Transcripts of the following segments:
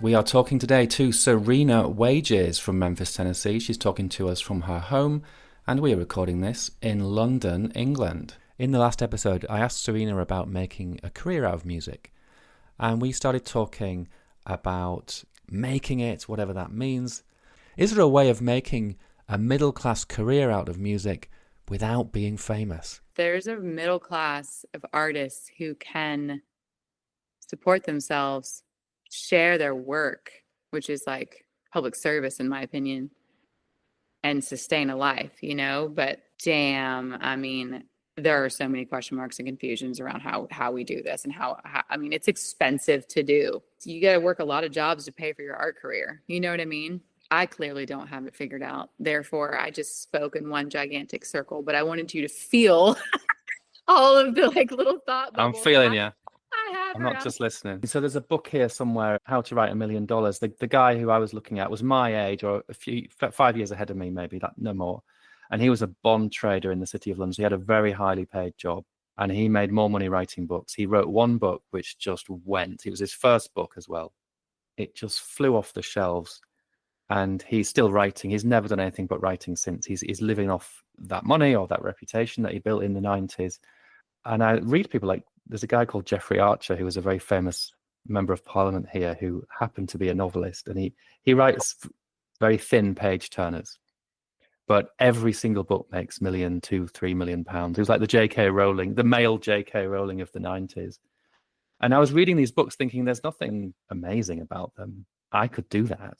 We are talking today to Cyrena Wages from Memphis, Tennessee. She's talking to us from her home, and we are recording this in London, England. In the last episode, I asked Cyrena about making a career out of music, and we started talking about making it, whatever that means. Is there a way of making a middle-class career out of music without being famous? There's a middle class of artists who can support themselves, share their work, which is like public service, in my opinion, and sustain a life, But damn, I mean, there are so many question marks and confusions around how we do this and how I mean, it's expensive to do. You got to work a lot of jobs to pay for your art career. You know what I mean? I clearly don't have it figured out. Therefore, I just spoke in one gigantic circle, but I wanted you to feel all of the little thought I'm bubbles. feeling you. I have I'm not just listening. So there's a book here somewhere, How to Write $1 Million. The guy who I was looking at was my age, or 5 years ahead of me, maybe, that no more. And he was a bond trader in the city of London. So he had a very highly paid job, and he made more money writing books. He wrote one book which just went. It was his first book as well. It just flew off the shelves, and he's still writing. He's never done anything but writing since. He's living off that money or that reputation that he built in the 90s. And I read people like, there's a guy called Jeffrey Archer, who was a very famous member of parliament here, who happened to be a novelist, and he writes very thin page turners, but every single book makes £1 million, £2, £3 million. It was like the J.K. Rowling, the male J.K. Rowling of the 90s. And I was reading these books thinking there's nothing amazing about them. I could do that,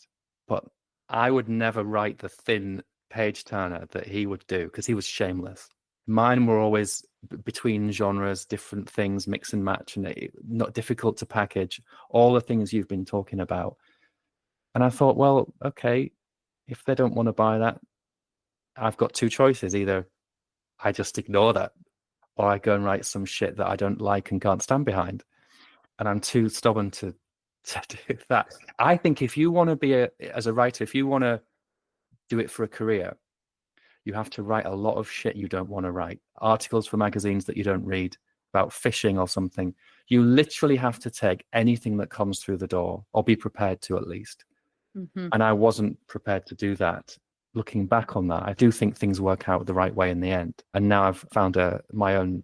but I would never write the thin page turner that he would do, because he was shameless. Mine were always between genres, different things, mix and match, and not difficult to package, all the things you've been talking about. And I thought, well, okay, if they don't want to buy that, I've got two choices. Either I just ignore that, or I go and write some shit that I don't like and can't stand behind. And I'm too stubborn to do that. I think if you want to be as a writer, if you want to do it for a career, you have to write a lot of shit you don't want to write. Articles for magazines that you don't read about fishing or something. You literally have to take anything that comes through the door, or be prepared to at least. Mm-hmm. And I wasn't prepared to do that. Looking back on that, I do think things work out the right way in the end. And now I've found my own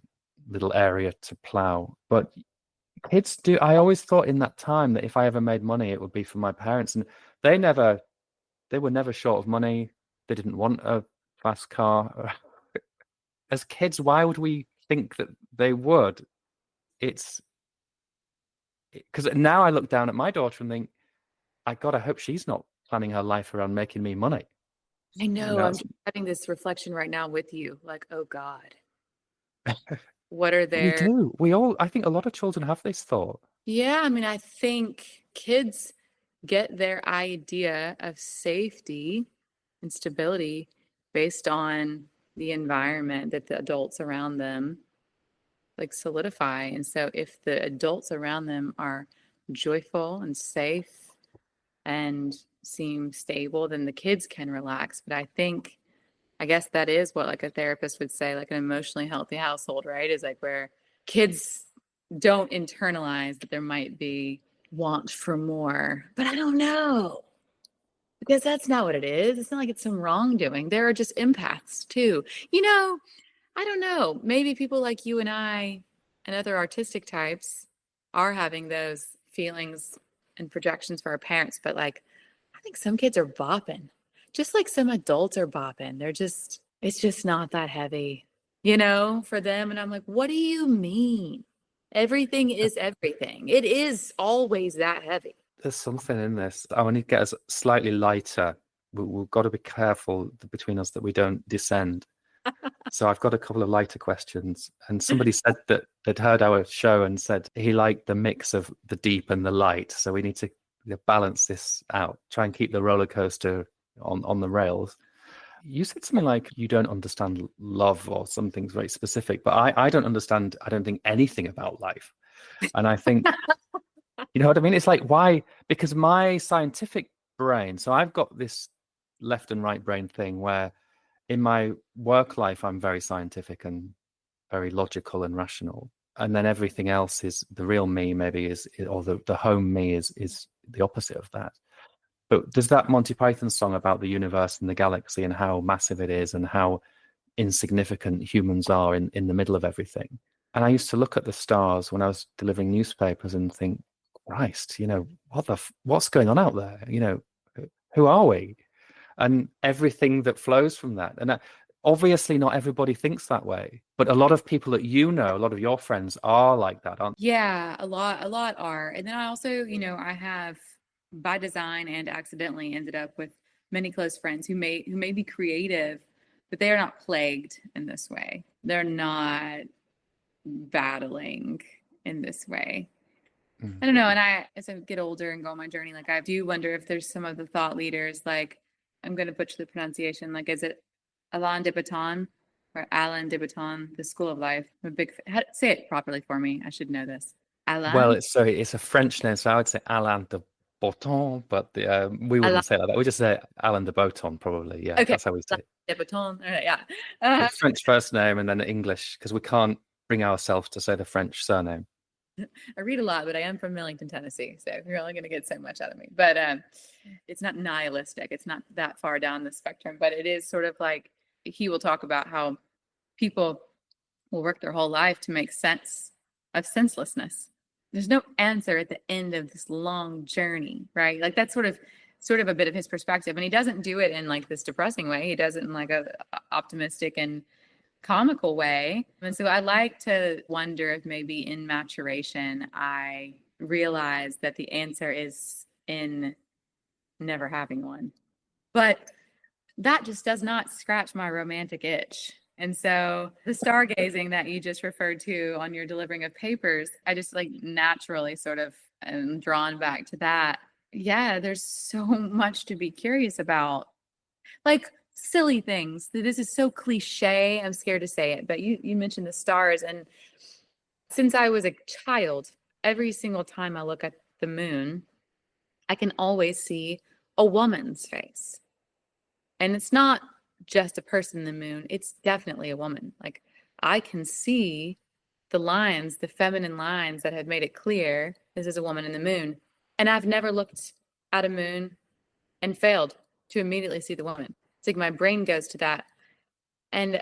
little area to plow. But kids do. I always thought in that time that if I ever made money, it would be for my parents. And they were never short of money. They didn't want a fast car. As kids, why would we think that they would? It's because now I look down at my daughter and think, I hope she's not planning her life around making me money. I know. I'm just having this reflection right now with you. Like, oh God, what are We their... do. I think a lot of children have this thought. Yeah, I mean, I think kids get their idea of safety and stability based on the environment that the adults around them solidify. And so if the adults around them are joyful and safe and seem stable, then the kids can relax. But I guess that is what a therapist would say, an emotionally healthy household, right? Is where kids don't internalize that there might be want for more. But I don't know, because that's not what it is. It's not like it's some wrongdoing. There are just empaths too. I don't know. Maybe people like you and I and other artistic types are having those feelings and projections for our parents. But I think some kids are bopping, just like some adults are bopping. It's just not that heavy, for them. And I'm like, what do you mean? Everything is everything. It is always that heavy. There's something in this. I want to get us slightly lighter. We've got to be careful between us that we don't descend. So I've got a couple of lighter questions. And somebody said that they'd heard our show and said he liked the mix of the deep and the light. So we need to balance this out, try and keep the roller coaster on the rails. You said something like you don't understand love or something very specific, but I don't understand, I don't think anything about life. And I think, you know what I mean? It's like, why? Because my scientific brain, so I've got this left and right brain thing where in my work life, I'm very scientific and very logical and rational. And then everything else is the real me, maybe or the home me is the opposite of that. But there's that Monty Python song about the universe and the galaxy and how massive it is and how insignificant humans are in the middle of everything. And I used to look at the stars when I was delivering newspapers and think, Christ, what's going on out there? Who are we? And everything that flows from that. And obviously not everybody thinks that way, but a lot of people that a lot of your friends are like that, aren't Yeah, a lot are. And then I also, I have by design and accidentally ended up with many close friends who may be creative, but they are not plagued in this way. They're not battling in this way. I don't know. And as I get older and go on my journey, like I do wonder if there's some of the thought leaders, like I'm going to butcher the pronunciation, like is it Alain de Botton or Alain de Botton, The School of Life? I'm a big say it properly for me. I should know this. Alain. Well, it's a French name, so I would say Alain de Botton, but we wouldn't say it like that. We just say Alain de Botton, probably. Yeah, okay. That's how we say it. De Botton. All right, yeah. It's French first name and then English, because we can't bring ourselves to say the French surname. I read a lot, but I am from Millington, Tennessee, so you're only going to get so much out of me. But it's not nihilistic. It's not that far down the spectrum, but it is sort of like he will talk about how people will work their whole life to make sense of senselessness. There's no answer at the end of this long journey, right? Like that's sort of a bit of his perspective, and he doesn't do it in like this depressing way. He does it in like a optimistic and comical way. And so I like to wonder if maybe in maturation, I realize that the answer is in never having one. But that just does not scratch my romantic itch. And so the stargazing that you just referred to on your delivering of papers, I just like naturally sort of am drawn back to that. Yeah, there's so much to be curious about. Like silly things. This is so cliche. I'm scared to say it, but you mentioned the stars. And since I was a child, every single time I look at the moon, I can always see a woman's face. And it's not just a person in the moon. It's definitely a woman. Like I can see the lines, the feminine lines that have made it clear this is a woman in the moon. And I've never looked at a moon and failed to immediately see the woman. It's like my brain goes to that. And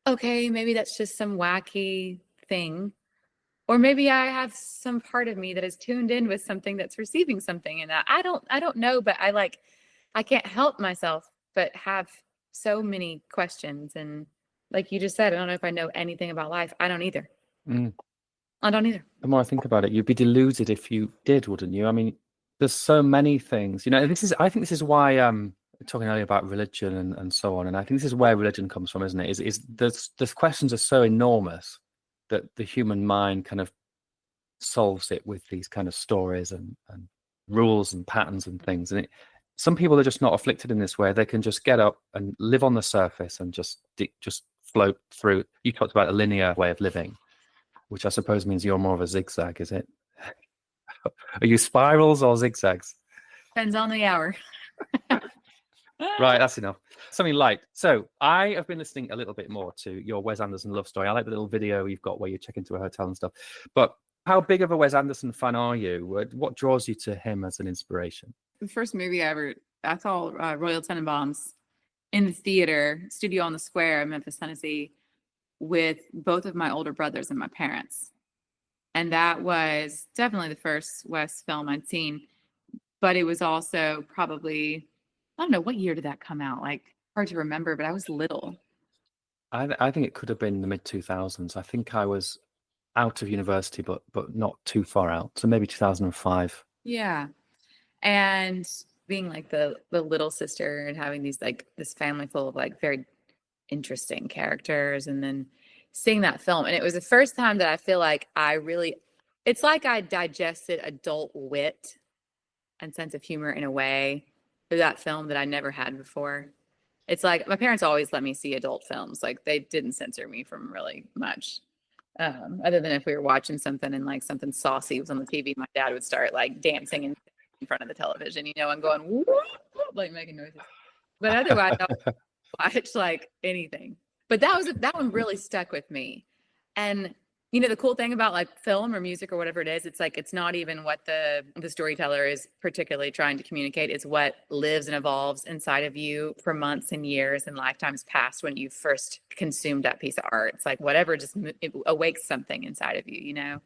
okay, maybe that's just some wacky thing. Or maybe I have some part of me that is tuned in with something that's receiving something. And I don't know, but I can't help myself but have so many questions. And like you just said, I don't know if I know anything about life. I don't either. I don't either. The more I think about it, you'd be deluded if you did, wouldn't you? I mean, there's so many things. I think this is why talking earlier about religion and so on, and I think this is where religion comes from, isn't it? Is the questions are so enormous that the human mind kind of solves it with these kind of stories and rules and patterns and things. And some people are just not afflicted in this way. They can just get up and live on the surface and just float through. You talked about a linear way of living, which I suppose means you're more of a zigzag, is it? Are you spirals or zigzags? Depends on the hour. Right, that's enough. Something light. So I have been listening a little bit more to your Wes Anderson love story. I like the little video you've got where you check into a hotel and stuff. But how big of a Wes Anderson fan are you? What draws you to him as an inspiration? The first movie I ever, I saw Royal Tenenbaums in the theater, Studio on the Square in Memphis, Tennessee, with both of my older brothers and my parents. And that was definitely the first Wes film I'd seen. But it was also probably, I don't know, what year did that come out? Like, hard to remember, but I was little. I think it could have been the mid-2000s. I think I was out of university, but not too far out. So maybe 2005. Yeah. And being like the little sister and having these like this family full of like very interesting characters, and then seeing that film. And it was the first time that I feel like it's like I digested adult wit and sense of humor in a way through that film that I never had before. It's like my parents always let me see adult films. Like they didn't censor me from really much. Other than if we were watching something and like something saucy was on the TV, my dad would start like dancing in front of the television, and going whoop, whoop, like making noises. But otherwise, I'll watch like anything. But that one really stuck with me. And The cool thing about like film or music or whatever it is, it's like it's not even what the storyteller is particularly trying to communicate. It's what lives and evolves inside of you for months and years and lifetimes past when you first consumed that piece of art. It's like whatever just it awakes something inside of you, you know.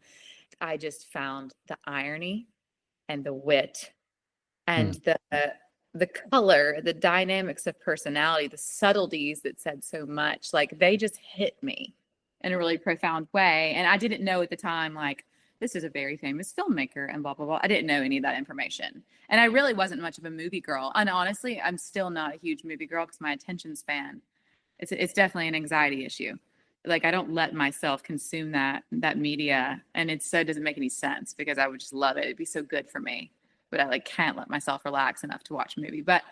I just found the irony and the wit and Mm. the color, the dynamics of personality, the subtleties that said so much, like they just hit me in a really profound way. And I didn't know at the time, like, this is a very famous filmmaker and blah, blah, blah. I didn't know any of that information. And I really wasn't much of a movie girl. And honestly, I'm still not a huge movie girl because my attention span, it's definitely an anxiety issue. Like I don't let myself consume that media. And it so doesn't make any sense because I would just love it. It'd be so good for me. But I like can't let myself relax enough to watch a movie. But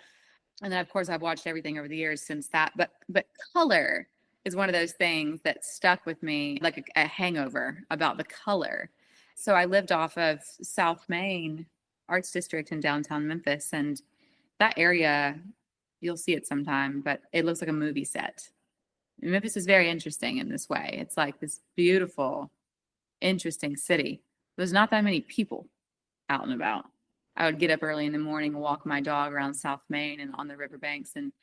and then of course I've watched everything over the years since that. But color is one of those things that stuck with me like a hangover about the color. So I lived off of South Main Arts District in downtown Memphis, and that area, you'll see it sometime, but it looks like a movie set. Memphis is very interesting in this way. It's like this beautiful, interesting city. There's not that many people out and about. I would get up early in the morning and walk my dog around South Main and on the riverbanks. And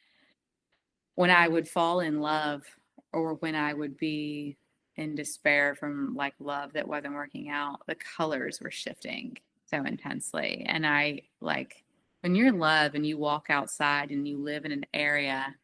when I would fall in love or when I would be in despair from like love that wasn't working out, the colors were shifting so intensely. And I like when you're in love and you walk outside and you live in an area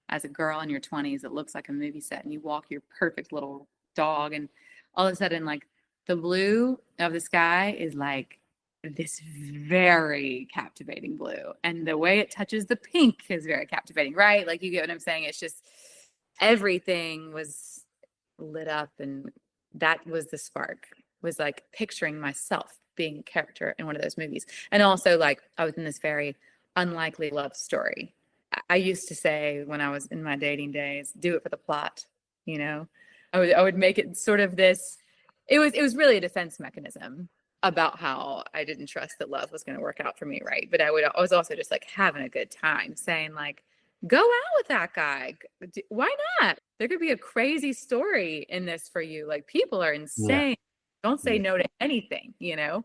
as a girl in your 20s, it looks like a movie set and you walk your perfect little dog and all of a sudden like the blue of the sky is like this very captivating blue and the way it touches the pink is very captivating, right? Like you get what I'm saying? It's just everything was lit up and that was the spark, was like picturing myself being a character in one of those movies. And also like I was in this very unlikely love story. I used to say when I was in my dating days, do it for the plot, you know. I would make it sort of this, it was really a defense mechanism about how I didn't trust that love was going to work out for me, right? But I was also just like having a good time saying like, go out with that guy. Why not? There could be a crazy story in this for you. Like people are Yeah. insane. Don't say Yeah. no to anything, you know?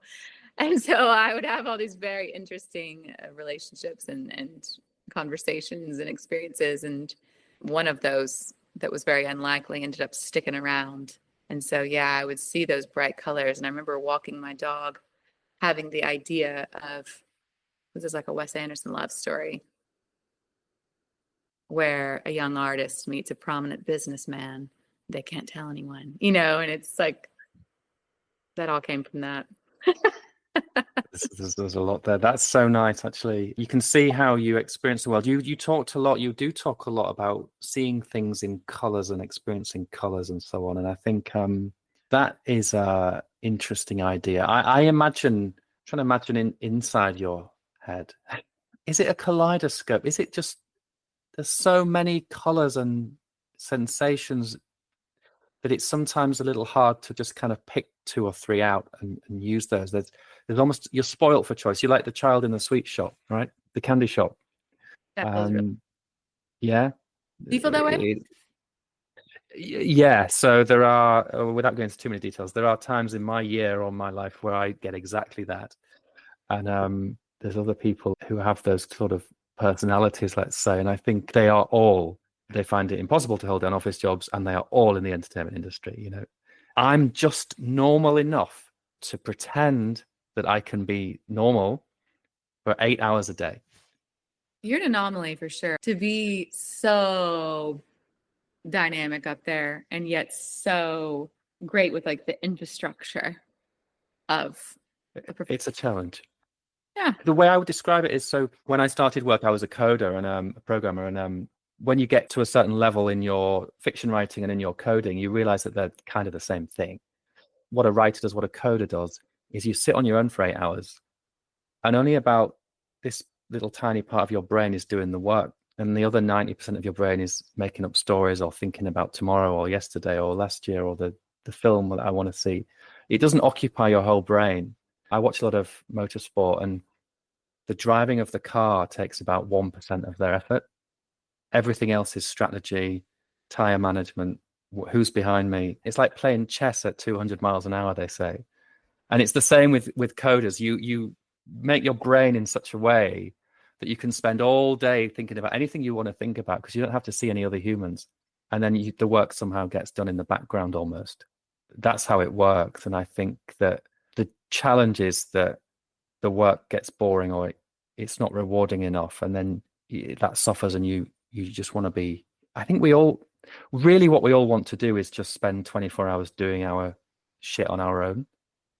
And so I would have all these very interesting relationships and conversations and experiences. And one of those that was very unlikely ended up sticking around. And so, yeah, I would see those bright colors. And I remember walking my dog, having the idea of this is like a Wes Anderson love story where a young artist meets a prominent businessman. They can't tell anyone, you know, and it's like that all came from that. There's a lot there. That's so nice, actually. You can see how you experience the world. You talked a lot. You do talk a lot about seeing things in colors and experiencing colors and so on. And I think that is a interesting idea. I imagine, trying to imagine inside your head. Is it a kaleidoscope? Is it just there's so many colors and sensations that it's sometimes a little hard to just kind of pick two or three out and use those. There's almost you're spoilt for choice. You're like the child in the sweet shop, right? The candy shop. That feels really. Yeah. Do you feel that way? Yeah. So there are, without going into too many details, there are times in my year or my life where I get exactly that, and there's other people who have those sort of personalities, let's say, and I think they find it impossible to hold down office jobs, and they are all in the entertainment industry. You know, I'm just normal enough to pretend that I can be normal for 8 hours a day. You're an anomaly for sure. To be so dynamic up there and yet so great with like the infrastructure of It's a challenge. yeah. The way I would describe it is, so when I started work, I was a coder and a programmer, and when you get to a certain level in your fiction writing and in your coding, you realize that they're kind of the same thing. What a writer does, what a coder does, is you sit on your own for 8 hours, and only about this little tiny part of your brain is doing the work, and the other 90% of your brain is making up stories or thinking about tomorrow or yesterday or last year or the film that I want to see. It doesn't occupy your whole brain. I watch a lot of motorsport, and the driving of the car takes about 1% of their effort. Everything else is strategy, tire management, who's behind me. It's like playing chess at 200 miles an hour, they say. And it's the same with coders. You make your brain in such a way that you can spend all day thinking about anything you want to think about, because you don't have to see any other humans. And then the work somehow gets done in the background almost. That's how it works. And I think that the challenge is that the work gets boring, or it's not rewarding enough. And then that suffers, and you just want to be, I think what we all want to do is just spend 24 hours doing our shit on our own.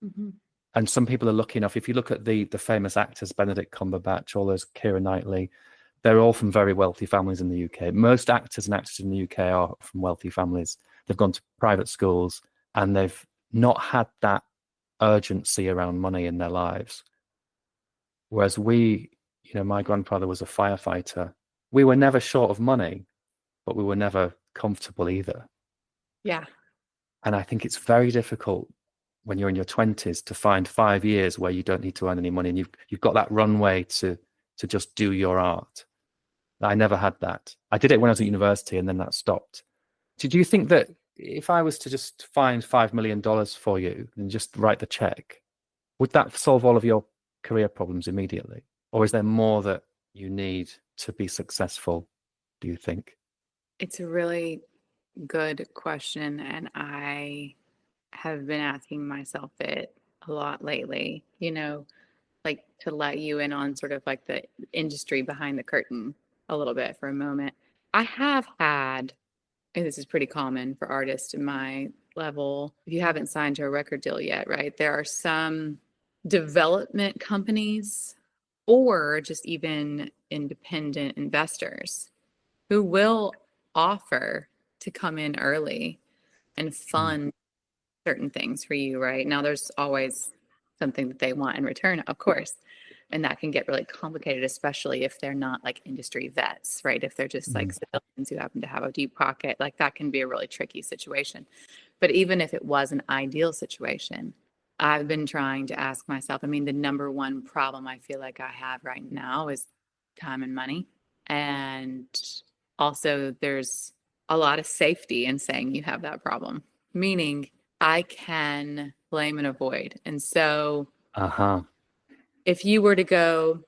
Mm-hmm. And some people are lucky enough. If you look at the famous actors, Benedict Cumberbatch, all those, Keira Knightley, they're all from very wealthy families in the UK. Most actors and actresses in the UK are from wealthy families. They've gone to private schools, and they've not had that urgency around money in their lives. Whereas my grandfather was a firefighter. We were never short of money, but we were never comfortable either. Yeah. And I think it's very difficult when you're in your 20s to find 5 years where you don't need to earn any money, and you've got that runway to just do your art. I never had that. I did it when I was at university, and then that stopped. Did you think that if I was to just find $5 million for you and just write the check, would that solve all of your career problems immediately? Or is there more that you need to be successful, do you think? It's a really good question, and I have been asking myself it a lot lately, like to let you in on sort of like the industry behind the curtain a little bit for a moment. I have had, and this is pretty common for artists in my level, if you haven't signed to a record deal yet, right? There are some development companies or just even independent investors who will offer to come in early and fund certain things for you, right? Now, there's always something that they want in return, of course. And that can get really complicated, especially if they're not like industry vets, right? If they're just like civilians who happen to have a deep pocket, like that can be a really tricky situation. But even if it was an ideal situation, I've been trying to ask myself, I mean, the number one problem I feel like I have right now is time and money. And also, there's a lot of safety in saying you have that problem, meaning I can blame and avoid. And so if you were to go,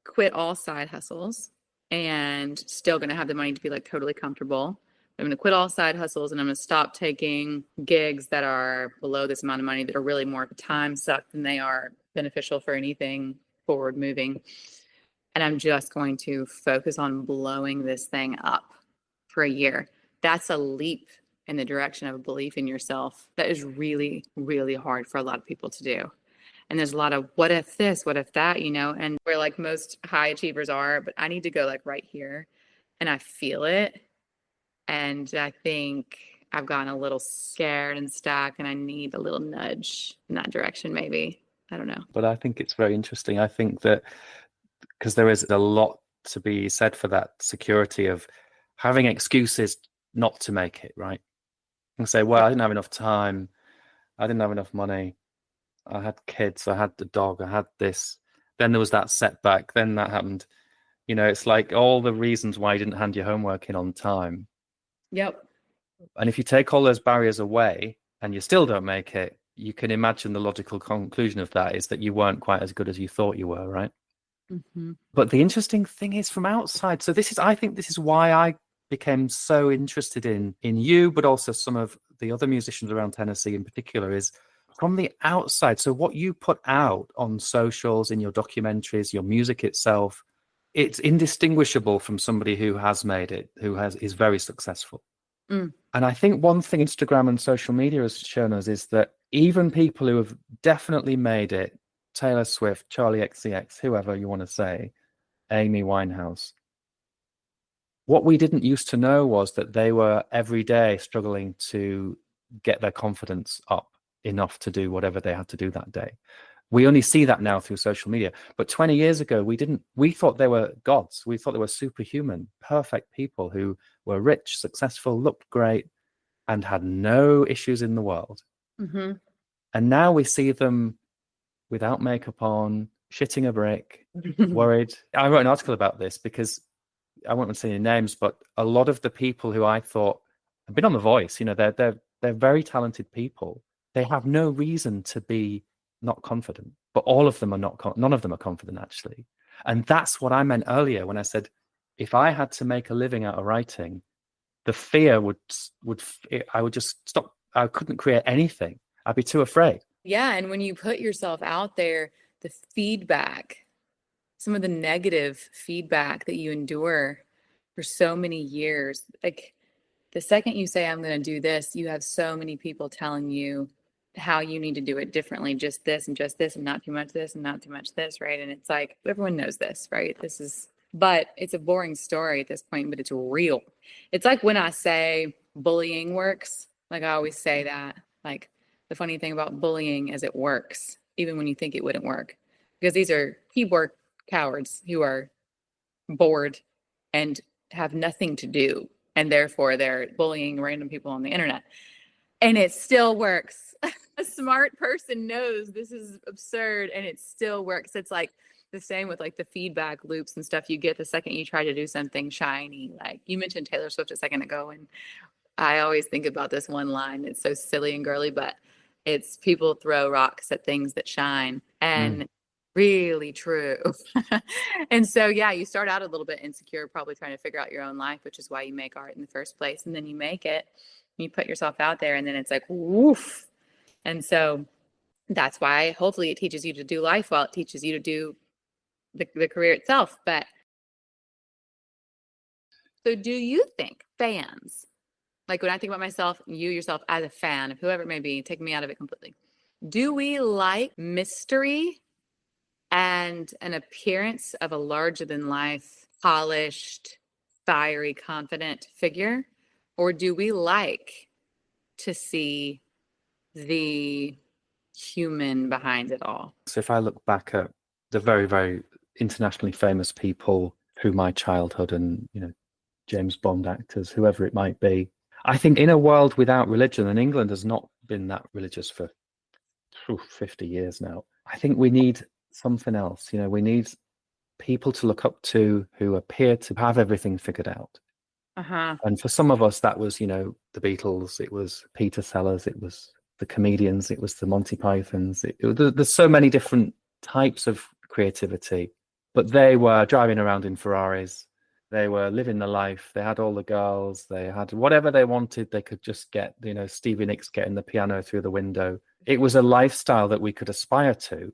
quit all side hustles and still going to have the money to be like totally comfortable, I'm going to quit all side hustles and I'm going to stop taking gigs that are below this amount of money that are really more of a time suck than they are beneficial for anything forward moving. And I'm just going to focus on blowing this thing up for a year. That's a leap in the direction of a belief in yourself that is really, really hard for a lot of people to do. And there's a lot of what if this, what if that, and where like most high achievers are, but I need to go like right here and I feel it. And I think I've gotten a little scared and stuck, and I need a little nudge in that direction, maybe. I don't know. But I think it's very interesting. I think that because there is a lot to be said for that security of having excuses not to make it, right? And say, well, I didn't have enough time. I didn't have enough money. I had kids. I had the dog. I had this. Then there was that setback. Then that happened. It's like all the reasons why you didn't hand your homework in on time. Yep. And if you take all those barriers away and you still don't make it, you can imagine the logical conclusion of that is that you weren't quite as good as you thought you were, right? Mm-hmm. But the interesting thing is from outside. So I think this is why I became so interested in you, but also some of the other musicians around Tennessee in particular, is from the outside. So what you put out on socials, in your documentaries, your music itself, it's indistinguishable from somebody who has made it, is very successful. And I think one thing Instagram and social media has shown us is that even people who have definitely made it, Taylor Swift, Charlie XCX, whoever you want to say, Amy Winehouse, what we didn't used to know was that they were every day struggling to get their confidence up enough to do whatever they had to do that day. We only see that now through social media. But 20 years ago, we thought they were gods. We thought they were superhuman, perfect people who were rich, successful, looked great, and had no issues in the world. Mm-hmm. And now we see them without makeup on, shitting a brick, worried. I wrote an article about this because I won't say any names, but a lot of the people who I thought I've been on The Voice. You know, they're very talented people. They have no reason to be not confident, but all of them are not. None of them are confident actually, and that's what I meant earlier when I said if I had to make a living out of writing, the fear I would just stop. I couldn't create anything. I'd be too afraid. Yeah, and when you put yourself out there, the feedback, some of the negative feedback that you endure for so many years, like the second you say, I'm going to do this, you have so many people telling you how you need to do it differently, just this and just this, and not too much this and not too much this, right? And it's like, everyone knows this, right? But it's a boring story at this point, but it's real. It's like when I say bullying works, like I always say that, like the funny thing about bullying is it works, even when you think it wouldn't work, because these are keyboard cowards who are bored and have nothing to do. And therefore, they're bullying random people on the internet. And it still works. A smart person knows this is absurd and it still works. It's like the same with like the feedback loops and stuff you get the second you try to do something shiny. Like you mentioned Taylor Swift a second ago, and I always think about this one line. It's so silly and girly, but it's people throw rocks at things that shine. And really true. And so, yeah, you start out a little bit insecure, probably trying to figure out your own life, which is why you make art in the first place. And then you make it, you put yourself out there, and then it's like, woof. And so that's why hopefully it teaches you to do life well. It teaches you to do the career itself. But so do you think fans, like when I think about myself, you yourself as a fan of whoever it may be, take me out of it completely. Do we like mystery and an appearance of a larger than life, polished, fiery, confident figure? Or do we like to see the human behind it all? So if I look back at the very, very internationally famous people through my childhood and, you know, James Bond actors, whoever it might be, I think in a world without religion, and England has not been that religious for 50 years now, I think we need something else. You know, we need people to look up to who appear to have everything figured out. And for some of us, that was, you know, the Beatles, it was Peter Sellers, it was the comedians, it was the Monty Pythons. There's so many different types of creativity, but they were driving around in Ferraris. They were living the life. They had all the girls. They had whatever they wanted. They could just get, you know, Stevie Nicks getting the piano through the window. It was a lifestyle that we could aspire to.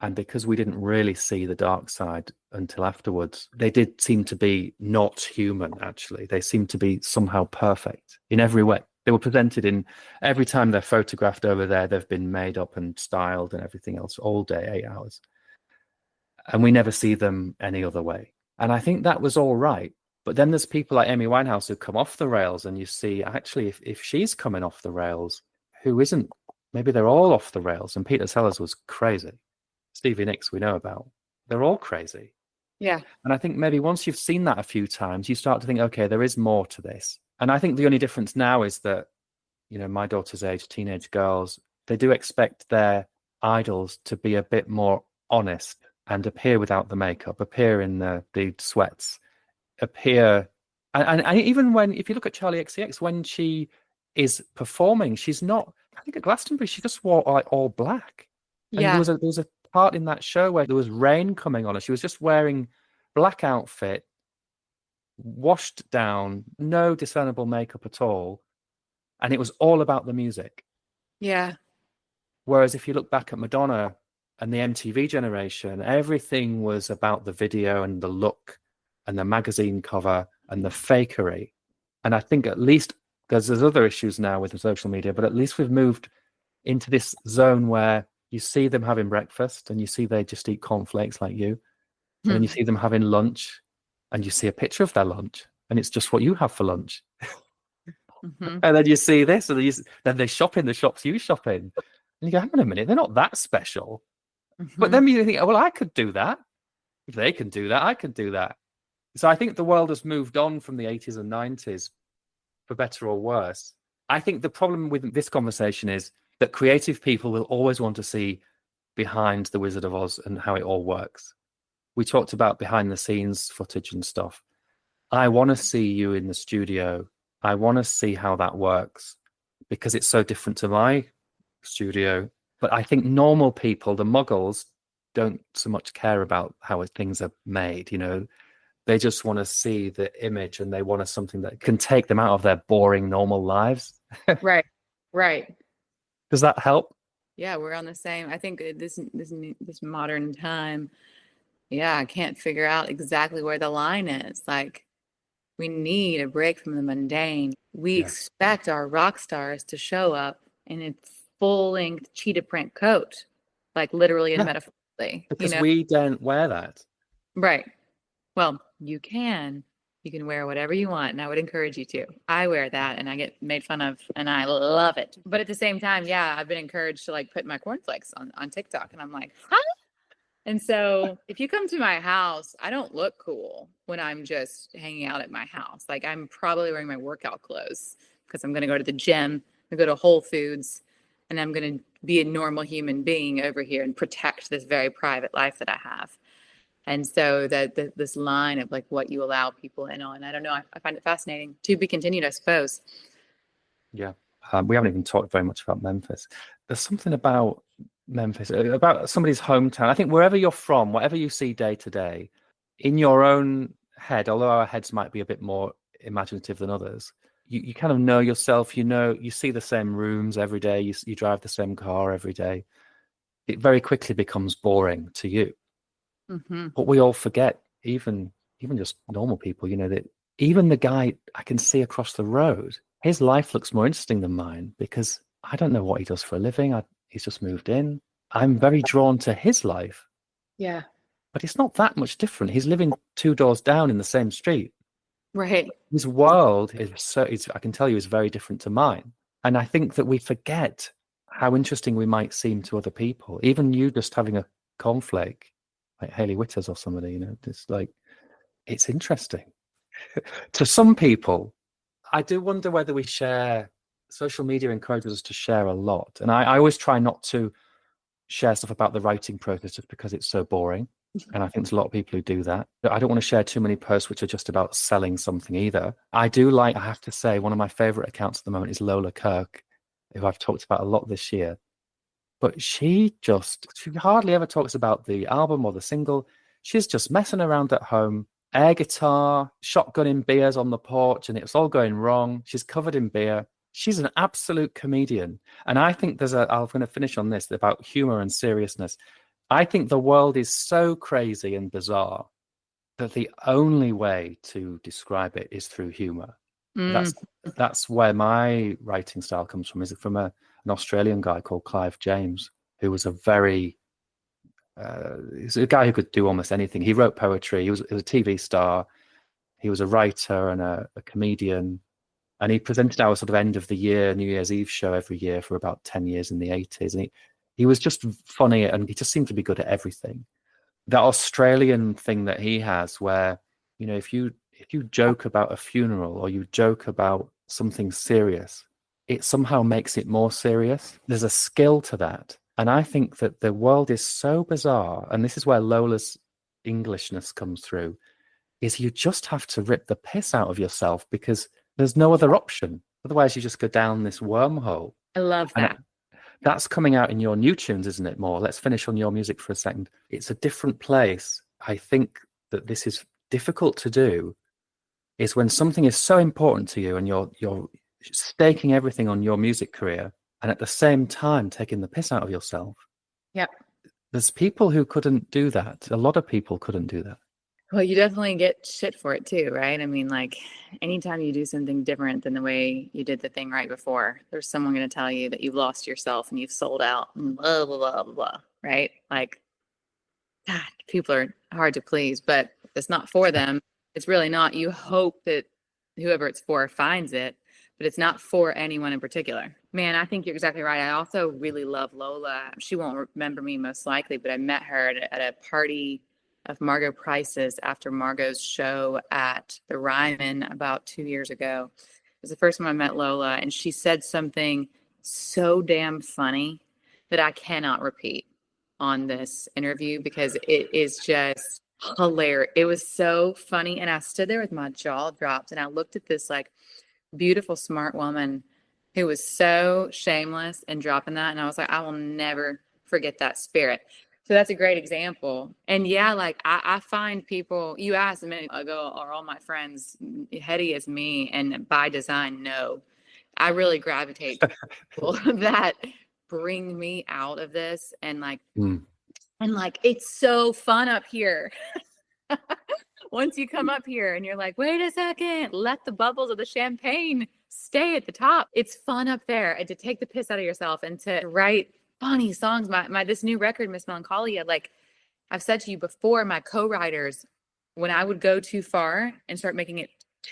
And because we didn't really see the dark side until afterwards, they did seem to be not human, actually. They seemed to be somehow perfect in every way. They were presented in every time they're photographed over there, they've been made up and styled and everything else all day, 8 hours. And we never see them any other way. And I think that was all right. But then there's people like Amy Winehouse who come off the rails, and you see, actually, if she's coming off the rails, who isn't? Maybe they're all off the rails. And Peter Sellers was crazy. Stevie Nicks we know about. They're all crazy. Yeah. And I think maybe once you've seen that a few times, you start to think, okay, there is more to this. And I think the only difference now is that, you know, my daughter's age, teenage girls, they do expect their idols to be a bit more honest and appear without the makeup, appear in the sweats, appear. And even when, if you look at Charlie XCX, when she is performing, she's not, I think at Glastonbury, she just wore like all black. And Yeah. there was a part in that show where there was rain coming on her. She was just wearing black outfit, washed down, no discernible makeup at all. And it was all about the music. Yeah. Whereas if you look back at Madonna and the MTV generation, everything was about the video and the look and the magazine cover and the fakery. And I think at least there's other issues now with the social media, but at least we've moved into this zone where you see them having breakfast and you see they just eat cornflakes like you. And then you see them having lunch and you see a picture of their lunch and it's just what you have for lunch. And then you see this and then they shop in the shops you shop in. And you go, hang on a minute, they're not that special. But then you think, oh, well, I could do that. If they can do that, I can do that. So I think the world has moved on from the 80s and 90s, for better or worse. I think the problem with this conversation is that creative people will always want to see behind the Wizard of Oz and how it all works. We talked about behind the scenes footage and stuff. I want to see you in the studio I want to see how that works because it's so different to my studio. But I think normal people, the muggles, don't so much care about how things are made. They just want to see the image and they want something that can take them out of their boring normal lives. Right. Right. Does that help? Yeah, we're on the same. I think this modern time, yeah, I can't figure out exactly where the line is. Like, we need a break from the mundane. We Yeah. expect our rock stars to show up in a full-length cheetah print coat, like literally and Yeah, metaphorically, because we don't wear that. Right. Well, you can. You can wear whatever you want, and I would encourage you to. I wear that and I get made fun of and I love it. But at the same time, yeah, I've been encouraged to like put my cornflakes on TikTok and I'm like, huh? And so if you come to my house, I don't look cool when I'm just hanging out at my house. Like I'm probably wearing my workout clothes because I'm going to go to the gym, I go to Whole Foods, and I'm going to be a normal human being over here and protect this very private life that I have. And so that this line of like what you allow people in on, I don't know. I find it fascinating. To be continued, I suppose. Yeah. We haven't even talked very much about Memphis. There's something about Memphis, about somebody's hometown. I think wherever you're from, whatever you see day to day, in your own head, although our heads might be a bit more imaginative than others, you kind of know yourself. You see the same rooms every day. You drive the same car every day. It very quickly becomes boring to you. Mm-hmm. But we all forget, even just normal people, that even the guy I can see across the road, his life looks more interesting than mine because I don't know what he does for a living. He's just moved in. I'm very drawn to his life, Yeah. but it's not that much different. He's living 2 doors down in the same street. Right. His world I can tell you, is very different to mine. And I think that we forget how interesting we might seem to other people. Even you just having a cornflake, like Hayley Whitters or somebody, just like, it's interesting. To some people, I do wonder whether we share, social media encourages us to share a lot. And I always try not to share stuff about the writing process just because it's so boring. And I think there's a lot of people who do that. I don't want to share too many posts which are just about selling something either. I have to say, one of my favorite accounts at the moment is Lola Kirk, who I've talked about a lot this year. But she hardly ever talks about the album or the single. She's just messing around at home, air guitar, shotgunning beers on the porch, and it's all going wrong. She's covered in beer. She's an absolute comedian. And I think I'm going to finish on this about humor and seriousness. I think the world is so crazy and bizarre that the only way to describe it is through humor. Mm. That's where my writing style comes from. Is it from an Australian guy called Clive James, who was he's a guy who could do almost anything. He wrote poetry. He was a TV star. He was a writer and a comedian. And he presented our sort of end of the year, New Year's Eve show every year for about 10 years in the 80s. And he was just funny and he just seemed to be good at everything. That Australian thing that he has where, if you joke about a funeral or you joke about something serious, it somehow makes it more serious. There's a skill to that. And I think that the world is so bizarre, and this is where Lola's Englishness comes through, is you just have to rip the piss out of yourself because there's no other option. Otherwise, you just go down this wormhole. I love And that. that's coming out in your new tunes, isn't it, more? Let's finish on your music for a second. It's a different place. I think that this is difficult to do, is when something is so important to you and you're staking everything on your music career and at the same time taking the piss out of yourself. Yep. There's people who couldn't do that. A lot of people couldn't do that. Well, you definitely get shit for it too, right? I mean, like anytime you do something different than the way you did the thing right before, there's someone going to tell you that you've lost yourself and you've sold out and blah, blah, blah, blah, blah, right? Like, God, people are hard to please, but it's not for them. It's really not. You hope that whoever it's for finds it, but it's not for anyone in particular. Man, I think you're exactly right. I also really love Lola. She won't remember me most likely, but I met her at a party of Margot Price's after Margot's show at the Ryman about 2 years ago. It was the first time I met Lola, and she said something so damn funny that I cannot repeat on this interview because it is just hilarious. It was so funny. And I stood there with my jaw dropped and I looked at this like beautiful, smart woman who was so shameless and dropping that. And I was like, I will never forget that spirit. So that's a great example. And yeah, like I find people, you asked a minute ago, are all my friends heady as me? And by design, no. I really gravitate to people that bring me out of this Mm. and like it's so fun up here. Once you come up here and you're like, wait a second, let the bubbles of the champagne stay at the top. It's fun up there and to take the piss out of yourself and to write funny songs. My this new record, Miss Melancholia, like I've said to you before, my co-writers, when I would go too far and start making it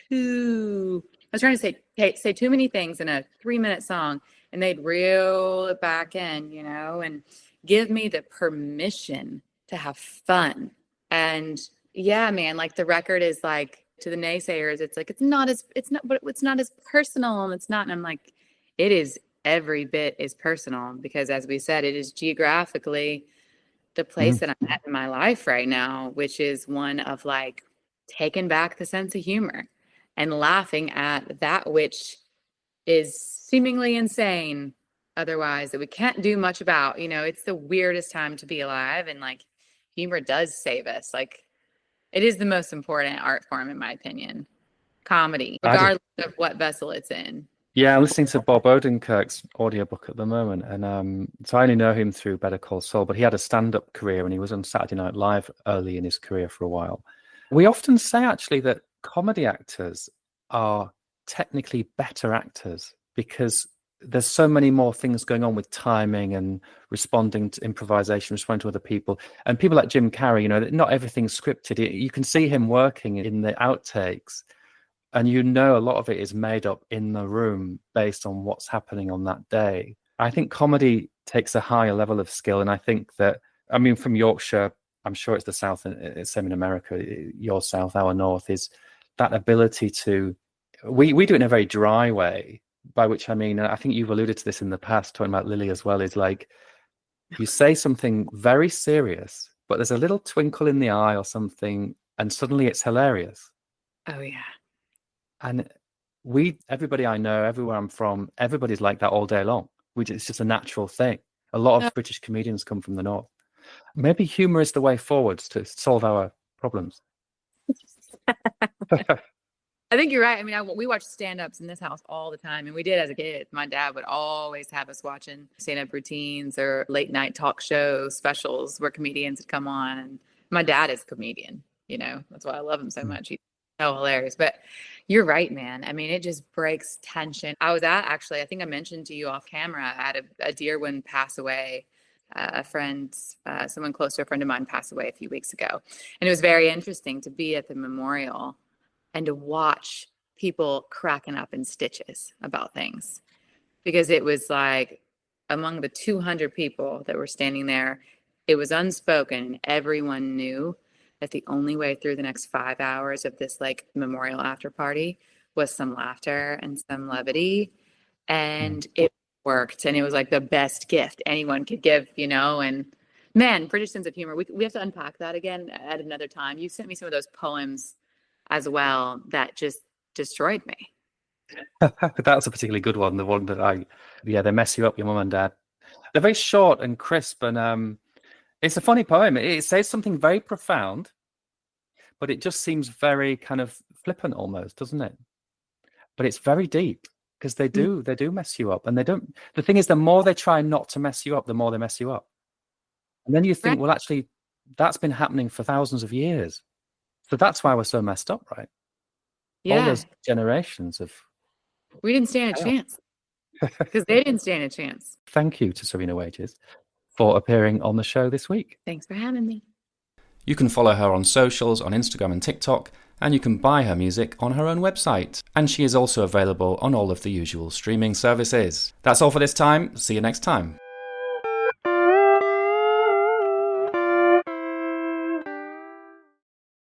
too, I was trying to say too many things in a 3-minute song, and they'd reel it back in, and give me the permission to have fun. And yeah, man, like the record is like to the naysayers, it's like it's not as personal, and it's not. And I'm like, it is every bit as personal because, as we said, it is geographically the place that I'm at in my life right now, which is one of like taking back the sense of humor and laughing at that which is seemingly insane otherwise that we can't do much about. It's the weirdest time to be alive, and like humor does save us. Like it is the most important art form, in my opinion, comedy, regardless of what vessel it's in. Yeah, I'm listening to Bob Odenkirk's audiobook at the moment, and so I only know him through Better Call Saul, but he had a stand-up career and he was on Saturday Night Live early in his career for a while. We often say actually that comedy actors are technically better actors because there's so many more things going on with timing and responding to improvisation, responding to other people. And people like Jim Carrey, not everything's scripted. You can see him working in the outtakes, and a lot of it is made up in the room based on what's happening on that day. I think comedy takes a higher level of skill, and I think that, from Yorkshire, I'm sure it's the South, it's same in America, your South, our North, is that ability to, we do it in a very dry way, by which I mean, I think you've alluded to this in the past, talking about Lily as well, is like, you say something very serious, but there's a little twinkle in the eye or something, and suddenly it's hilarious. Oh, yeah. And everybody I know, everywhere I'm from, everybody's like that all day long. It's just a natural thing. A lot of British comedians come from the North. Maybe humor is the way forwards to solve our problems. I think you're right. We watch stand-ups in this house all the time, and we did as a kid. My dad would always have us watching stand-up routines or late night talk show specials where comedians would come on. And my dad is a comedian, that's why I love him so much. He's so hilarious. But you're right, man. It just breaks tension. I was I think I mentioned to you off camera, I had a dear one pass away. A friend, someone close to a friend of mine passed away a few weeks ago. And it was very interesting to be at the memorial and to watch people cracking up in stitches about things, because it was like among the 200 people that were standing there, it was unspoken. Everyone knew that the only way through the next 5 hours of this like memorial after party was some laughter and some levity. And it worked. And it was like the best gift anyone could give, and man, British sense of humor. We have to unpack that again at another time. You sent me some of those poems as well that just destroyed me. That's a particularly good one. The one that they mess you up, your mum and dad. They're very short and crisp, and it's a funny poem. It says something very profound, but it just seems very kind of flippant almost, doesn't it? But it's very deep, because they do mess you up, and they don't. The thing is, the more they try not to mess you up, the more they mess you up. And then you think, well, actually, that's been happening for thousands of years. So that's why we're so messed up, right? Yeah. All those generations of... We didn't stand a chance, because they didn't stand a chance. Thank you to Cyrena Wages for appearing on the show this week. Thanks for having me. You can follow her on socials, on Instagram and TikTok, and you can buy her music on her own website. And she is also available on all of the usual streaming services. That's all for this time. See you next time.